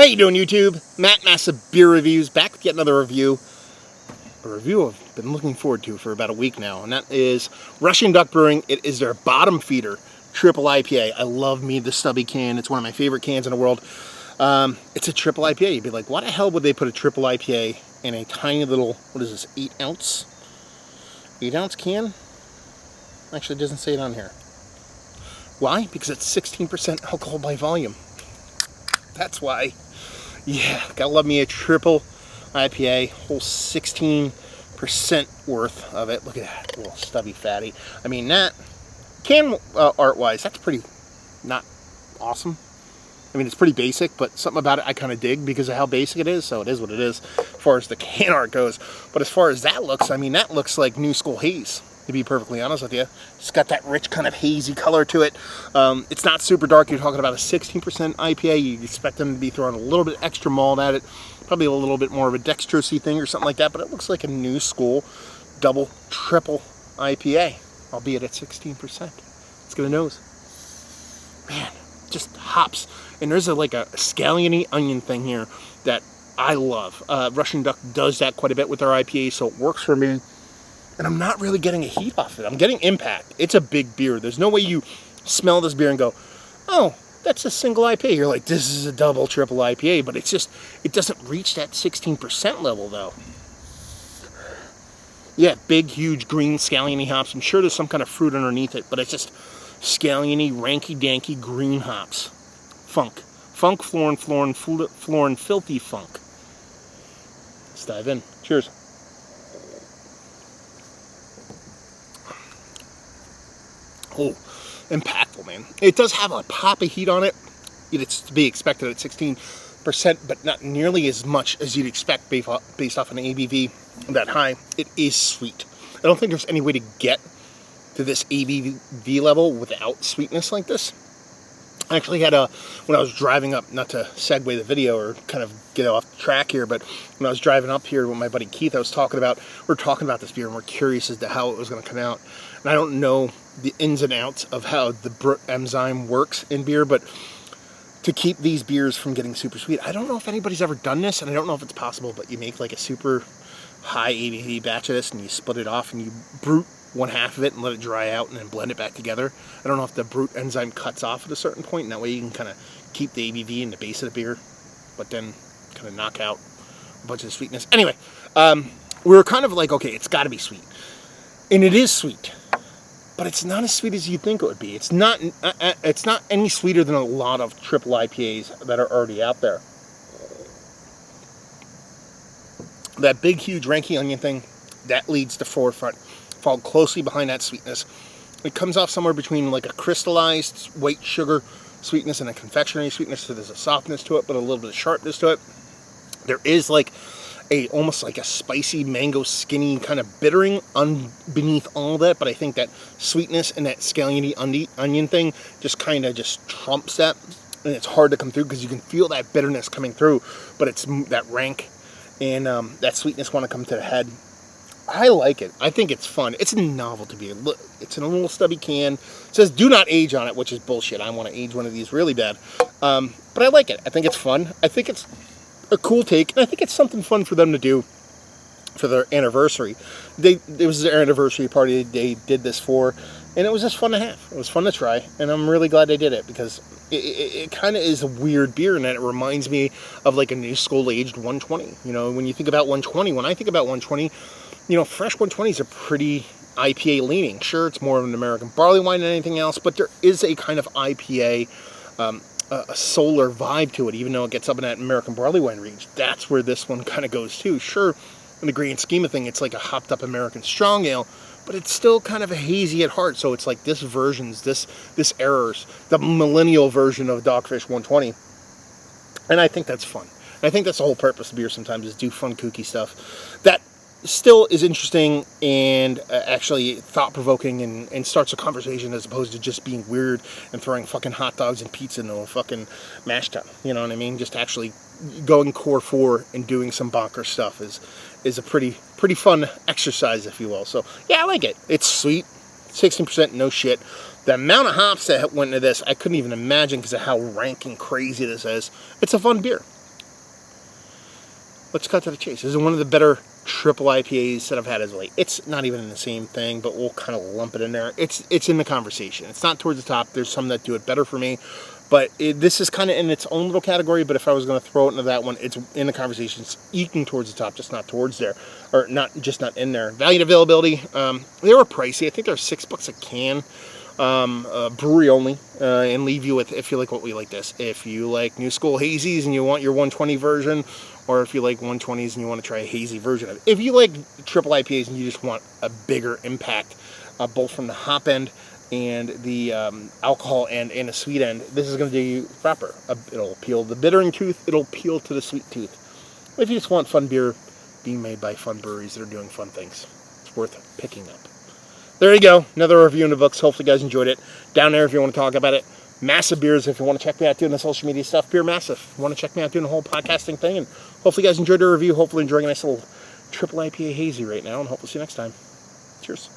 you doing, YouTube? Matt Massive Beer Reviews, back with yet another review. A review I've been looking forward to for about a week now, and that is Russian Duck Brewing. It is their bottom feeder, triple IPA. I love me the stubby can. It's one of my favorite cans in the world. It's a triple IPA. You'd be like, why the hell would they put a triple IPA in a tiny little, what is this, 8 ounce can? Actually, it doesn't say it on here. Why? Because it's 16% alcohol by volume. That's why. Yeah, gotta love me a triple IPA, whole 16% worth of it. Look at that little stubby fatty. I mean, that can art-wise, that's pretty not awesome. I mean, it's pretty basic, but something about it I kind of dig because of how basic it is. So it is what it is as far as the can art goes. But as far as that looks, I mean, that looks like new school haze, to be perfectly honest with you. It's got that rich kind of hazy color to it. It's not super dark. You're talking about a 16% IPA. You expect them to be throwing a little bit extra malt at it. Probably a little bit more of a dextrosy thing or something like that. But it looks like a new school double, triple IPA, albeit at 16%. Let's get a nose. Man, just hops. And there's like a scalliony onion thing here that I love. Russian Duck does that quite a bit with their IPA, so it works for me. And I'm not really getting a heat off it. I'm getting impact. It's a big beer. There's no way you smell this beer and go, oh, that's a single IPA. You're like, this is a double, triple IPA. But it's just, it doesn't reach that 16% level, though. Yeah, big, huge green scalliony hops. I'm sure there's some kind of fruit underneath it, but it's just scalliony, ranky-danky green hops. Funk. Funk, florin, filthy funk. Let's dive in. Cheers. Oh, impactful, man. It does have a pop of heat on it. It's to be expected at 16%, but not nearly as much as you'd expect based off an ABV that high. It is sweet. I don't think there's any way to get to this ABV level without sweetness like this. I actually had when I was driving up, not to segue the video or kind of get off track here, but when I was driving up here with my buddy Keith, we're talking about this beer and we're curious as to how it was going to come out. And I don't know the ins and outs of how the Brut enzyme works in beer, but to keep these beers from getting super sweet, I don't know if anybody's ever done this, and I don't know if it's possible, but you make like a super high ABV batch of this and you split it off and you brute one half of it and let it dry out and then blend it back together. I don't know if the Brut enzyme cuts off at a certain point, and that way you can kind of keep the ABV in the base of the beer, but then kind of knock out a bunch of the sweetness. Anyway, we were kind of like, okay, it's got to be sweet. And it is sweet, but it's not as sweet as you think it would be. It's not any sweeter than a lot of triple IPAs that are already out there. That big, huge ranky onion thing, that leads to forefront, followed closely behind that sweetness. It comes off somewhere between like a crystallized white sugar sweetness and a confectionery sweetness, so there's a softness to it, but a little bit of sharpness to it. There is like almost like a spicy mango skinny kind of bittering beneath all that, but I think that sweetness and that scalliony onion thing just kind of just trumps that, and it's hard to come through because you can feel that bitterness coming through, but it's that rank and that sweetness want to come to the head. I like it. I think it's fun. It's a novelty beer. Look, it's in a little stubby can. It says do not age on it, which is bullshit. I want to age one of these really bad. But I like it. I think it's fun. I think it's a cool take, and I think it's something fun for them to do for their anniversary. It was their anniversary party they did this for, and it was just fun to have. It was fun to try, and I'm really glad they did it because it kind of is a weird beer, and it reminds me of like a new school aged 120. You know, when you think about 120, when I think about 120, you know, fresh 120s are pretty IPA leaning. Sure, it's more of an American barley wine than anything else, but there is a kind of IPA, a solar vibe to it, even though it gets up in that American barley wine range. That's where this one kind of goes too. Sure, in the grand scheme of things, it's like a hopped up American strong ale, but it's still kind of a hazy at heart. So it's like this version's, this era's, the millennial version of Dogfish 120. And I think that's fun. I think that's the whole purpose of beer sometimes, is do fun, kooky stuff that still is interesting and actually thought-provoking and starts a conversation as opposed to just being weird and throwing fucking hot dogs and pizza into a fucking mash tun. You know what I mean? Just actually going core 4 and doing some bonker stuff is a pretty fun exercise, if you will. So yeah, I like it. It's sweet, 16%, no shit. The amount of hops that went into this, I couldn't even imagine because of how rank and crazy this is. It's a fun beer. let's cut to the chase. This is one of the better triple IPAs that I've had as late. It's not even in the same thing, but we'll kind of lump it in there. It's in the conversation. It's not towards the top. There's some that do it better for me, but this is kind of in its own little category. But if I was going to throw it into that one, it's in the conversation. It's eking towards the top, just not towards there, or not in there. Value and availability. They were pricey. I think they're $6 a can. Brewery only, and leave you with, if you like what we like this. If you like new school hazies and you want your 120 version, or if you like 120s and you want to try a hazy version of it. If you like triple IPAs and you just want a bigger impact, both from the hop end and the alcohol end and the sweet end, this is going to do you proper. It'll appeal to the bittering tooth, it'll appeal to the sweet tooth. If you just want fun beer being made by fun breweries that are doing fun things, it's worth picking up. There you go, another review in the books. Hopefully you guys enjoyed it. Down there if you want to talk about it. Massive Beers if you want to check me out doing the social media stuff. Beer Massive if you want to check me out doing the whole podcasting thing. And hopefully you guys enjoyed the review. Hopefully enjoying a nice little triple IPA hazy right now. And hopefully see you next time. Cheers.